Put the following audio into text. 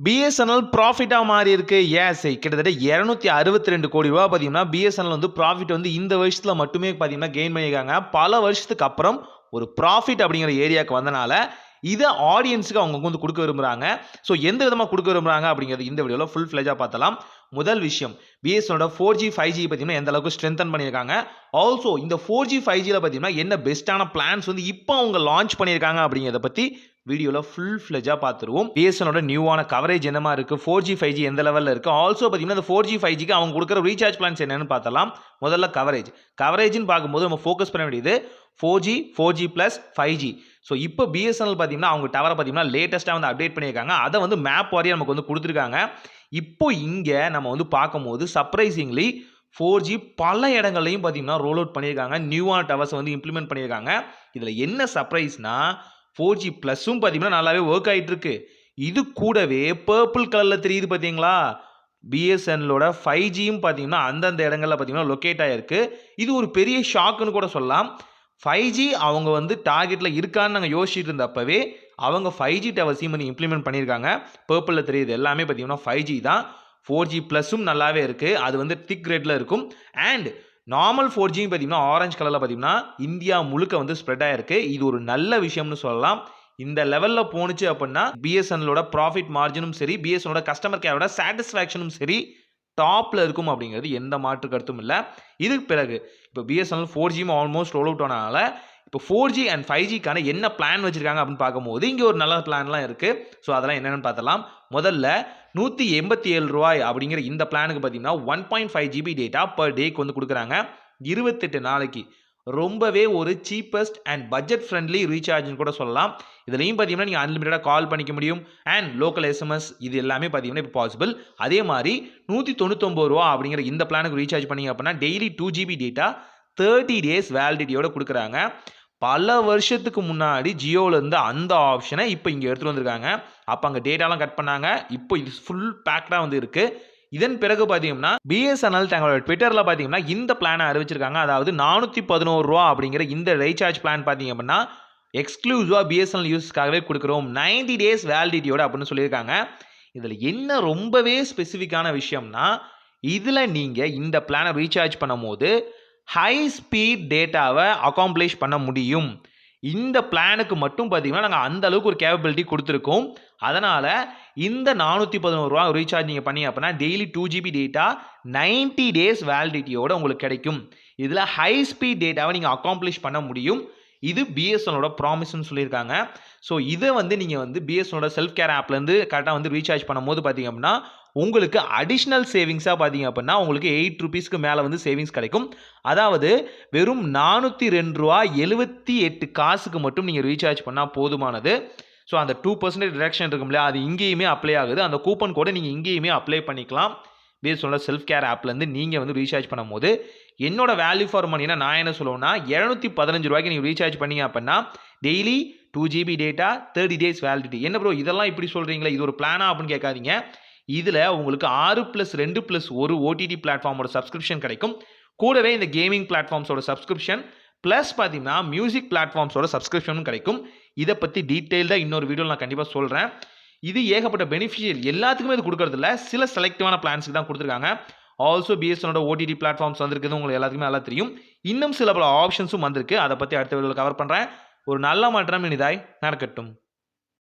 BSNL ப்ராஃபிட்டா மாறி இருக்கு. S, கிட்டத்தட்ட 262 கோடி ரூபாய் பார்த்தீங்கன்னா பிஎஸ்என்எல் வந்து ப்ராஃபிட் வந்து இந்த வருஷத்துல மட்டுமே பார்த்தீங்கன்னா கெயின் பண்ணியிருக்காங்க. பல வருஷத்துக்கு அப்புறம் ஒரு ப்ராஃபிட் அப்படிங்கிற ஏரியாவுக்கு வந்தனால இதை ஆடியன்ஸுக்கு அவங்க வந்து கொடுக்க விரும்புகிறாங்க. ஸோ எந்த விதமாக கொடுக்க விரும்புகிறாங்க அப்படிங்கிறது இந்த வீடியோவில் ஃபுல் ஃப்ளெஜாக பார்த்தலாம். முதல் விஷயம், பிஎஸ்என்எலோட 4G 5G பார்த்தீங்கன்னா எந்த அளவுக்கு ஸ்ட்ரென்தன் பண்ணியிருக்காங்க. ஆல்சோ இந்த 4G 5Gயில் பார்த்தீங்கன்னா என்ன பெஸ்ட்டான பிளான்ஸ் வந்து இப்போ அவங்க லான்ச் பண்ணியிருக்காங்க அப்படிங்கிறத பற்றி வீடியோவில் ஃபுல் ஃப்ளெஜாக பார்த்துருவோம். பிஎஸ்என்எலோட நியூவான கவரேஜ் என்னமா இருக்குது, 4G 5G எந்த லெவலில் இருக்குது, ஆல்சோ பார்த்தீங்கன்னா இந்த 4G 5Gக்கு அவங்க கொடுக்குற ரீசார்ஜ் பிளான்ஸ் என்னன்னு பார்த்தலாம். முதல்ல கவரேஜ்னு பார்க்கும்போது நம்ம ஃபோக்கஸ் பண்ண வேண்டியது 4G, 4G + 5G. ஸோ இப்போ பிஎஸ்என்எல் பார்த்தீங்கன்னா அவங்க டவரை பார்த்தீங்கன்னா லேட்டஸ்ட்டாக வந்து அப்டேட் பண்ணியிருக்காங்க. அதை வந்து மேப் வாரியாக நமக்கு வந்து கொடுத்துருக்காங்க. இப்போ இங்கே நம்ம வந்து பார்க்கும்போது சர்ப்ரைசிங்லி 4G பல இடங்கள்லையும் பார்த்தீங்கன்னா ரோல் அவுட் பண்ணியிருக்காங்க. நியூவான டவர்ஸ் வந்து இம்ப்ளிமெண்ட் பண்ணியிருக்காங்க. இதில் என்ன சர்ப்ரைஸ்னா 4G ப்ளஸும் பார்த்தீங்கன்னா நல்லாவே ஒர்க் ஆகிட்டு இருக்கு. இது கூடவே பர்பிள் கலரில் தெரியுது பார்த்தீங்களா, பிஎஸ்என்எலோட 5Gயும் பார்த்தீங்கன்னா அந்தந்த இடங்களில் பார்த்தீங்கன்னா லொக்கேட் ஆகிருக்கு. இது ஒரு பெரிய ஷாக்குன்னு கூட சொல்லலாம். 5G அவங்க வந்து டார்கெட்டில் இருக்கான்னு நாங்கள் யோசிச்சுட்டு இருந்தப்பவே அவங்க 5G டவர்ஸையும் வந்து இம்ப்ளிமெண்ட் பண்ணியிருக்காங்க. பர்பிளில் தெரியுது எல்லாமே பார்த்தீங்கன்னா 5G தான். 4G ப்ளஸும் நல்லாவே இருக்குது, அது வந்து திக் ரேட்டில் இருக்கும். அண்ட் நார்மல் 4Gயும் பார்த்தீங்கன்னா ஆரஞ்சு கலரில் பார்த்தீங்கன்னா இந்தியா முழுக்க வந்து ஸ்ப்ரெட் ஆகிருக்கு. இது ஒரு நல்ல விஷயம்னு சொல்லலாம். இந்த லெவலில் போணுச்சு அப்படின்னா பிஎஸ்என்எலோட ப்ராஃபிட் மார்ஜினும் சரி, பிஎஸ்என்எலோட கஸ்டமர் கேரோட சாட்டிஸ்ஃபேக்ஷனும் சரி டாப்பில் இருக்கும் அப்படிங்கிறது எந்த மாற்று கருத்தும் இல்லை. இதுக்கு பிறகு இப்போ பிஎஸ்என்எல் 4Gயும் ஆல்மோஸ்ட் ரோல் அவுட் ஆனதுனால இப்போ 4G அண்ட் 5Gக்கான என்ன பிளான் வச்சிருக்காங்க அப்படின்னு பார்க்கும்போது இங்கே ஒரு நல்ல பிளான்லாம் இருக்குது. ஸோ அதெல்லாம் என்னென்னு பார்த்தலாம். முதல்ல 187 ரூபாய் அப்படிங்கிற இந்த பிளானுக்கு பார்த்தீங்கன்னா 1.5 GB டேட்டா பர் டேக்கு வந்து கொடுக்குறாங்க. 28 நாளைக்கு ரொம்பவே ஒரு சீப்பஸ்ட் அண்ட் பட்ஜெட் ஃப்ரெண்ட்லி ரீசார்ஜ்னு கூட சொல்லலாம். இதுலையும் பார்த்தீங்கன்னா நீங்கள் அன்லிமிட்டடாக கால் பண்ணிக்க முடியும் அண்ட் லோக்கல் எஸ்எம்எஸ் இது எல்லாமே பார்த்தீங்கன்னா இப்போ பாசிபிள். அதே மாதிரி 199 ரூபா அப்படிங்கிற இந்த பிளானுக்கு ரீசார்ஜ் பண்ணிங்க அப்படின்னா டெய்லி 2 GB டேட்டா 30 days வேலிடிட்டியோட கொடுக்குறாங்க. பல வருஷத்துக்கு முன்னாடி ஜியோவில் இருந்து அந்த ஆப்ஷனை இப்போ இங்கே எடுத்துகிட்டு வந்திருக்காங்க. அப்போ அங்கே டேட்டாலாம் கட் பண்ணாங்க. இப்போ இது ஃபுல் பேக்டாக வந்து இருக்குது. இதன் பிறகு பார்த்தீங்கன்னா பிஎஸ்என்எல் தங்களோட ட்விட்டரில் பார்த்தீங்கன்னா இந்த பிளானை அறிவிச்சிருக்காங்க. அதாவது 411 ரூபா அப்படிங்கிற இந்த ரீசார்ஜ் பிளான் பார்த்தீங்க அப்படின்னா எக்ஸ்க்ளூசிவாக பிஎஸ்என்எல் யூஸ்க்காகவே கொடுக்குறோம் 90 days வேலிடிட்டியோட அப்படின்னு சொல்லியிருக்காங்க. இதில் என்ன ரொம்பவே ஸ்பெசிஃபிக்கான விஷயம்னா இதில் நீங்கள் இந்த பிளானை ரீசார்ஜ் பண்ணும் போது ஹை ஸ்பீட் டேட்டாவை அக்காம்ப்ளிஷ் பண்ண முடியும். இந்த பிளானுக்கு மட்டும் பார்த்தீங்கன்னா நாங்கள் அந்த அளவுக்கு ஒரு கேப்பபிலிட்டி கொடுத்துருக்கோம். அதனால் இந்த 411 ரூபா ரீசார்ஜ் நீங்கள் பண்ணி அப்படின்னா டெய்லி 2 GB டேட்டா 90 days வேலிடிட்டியோட உங்களுக்கு கிடைக்கும். இதில் ஹை ஸ்பீட் டேட்டாவை நீங்கள் அக்காம்ப்ளிஷ் பண்ண முடியும். இது பிஎஸ்என்எலோட ப்ராமிஸ்ன்னு சொல்லியிருக்காங்க. ஸோ இதை வந்து நீங்கள் வந்து பிஎஸ்என்எலோட செல்ஃப் கேர் ஆப்லேருந்து கரெக்டாக வந்து ரீசார்ஜ் பண்ணும்போது பார்த்தீங்க அப்படின்னா உங்களுக்கு அடிஷ்னல் சேவிங்ஸாக பார்த்தீங்க அப்படின்னா உங்களுக்கு 8 ரூபீஸ்க்கு மேலே வந்து சேவிங்ஸ் கிடைக்கும். அதாவது வெறும் 402 ரூபா 78 காசுக்கு மட்டும் நீங்கள் ரீசார்ஜ் பண்ணால் போதுமானது. ஸோ அந்த 2% டிடக்ஷன் இருக்கும் இல்லையா, அது இங்கேயுமே அப்ளை ஆகுது. அந்த கூப்பன் கூட நீங்கள் இங்கேயுமே அப்ளை பண்ணிக்கலாம். பிஎஸ்என்எலோட செல்ஃப் கேர் ஆப்லேருந்து நீங்கள் வந்து ரீசார்ஜ் பண்ணும்போது என்னோட வேல்யூ ஃபார் மணினா நான் என்ன சொல்லுவேன்னா 215 ரூபாய்க்கு நீங்கள் ரீசார்ஜ் பண்ணீங்க அப்படின்னா daily 2 GB data 30 days validity. என்ன ப்ரோ இதெல்லாம் இப்படி சொல்கிறீங்களா, இது ஒரு பிளானா அப்படின்னு கேட்காதீங்க. இதில் உங்களுக்கு 6+2+1 ஓடிடி பிளாட்ஃபார்மோட சப்ஸ்கிரிப்ஷன் கிடைக்கும். கூடவே இந்த கேமிங் பிளாட்ஃபார்ம்ஸோட சப்ஸ்கிரிப்ஷன் ப்ளஸ் பார்த்தீங்கன்னா மியூசிக் பிளாட்ஃபார்ம்ஸோட சப்ஸ்கிரிப்ஷனும் கிடைக்கும். இதை பற்றி டீட்டெயில்டாக இன்னொரு வீடியோவில் நான் கண்டிப்பாக சொல்கிறேன். இது ஏகப்பட்ட பெனிஃபிஷியல் எல்லாத்துக்குமே இது கொடுக்கறதில்ல, சில செலக்டிவான பிளான்ஸுக்கு தான் கொடுத்துருக்காங்க. ஆல்சோ பிஎஸ்என்எலோட ஓடிடி பிளாட்ஃபார்ம்ஸ் வந்திருக்குது உங்களுக்கு எல்லாத்துக்குமே நல்லா தெரியும். இன்னும் சில பல ஆப்ஷன்ஸும் வந்திருக்கு. அதை பற்றி அடுத்த வீடியோவில் கவர் பண்ணுறேன். ஒரு நல்ல மாற்றம் இனிதாய் நடக்கட்டும்.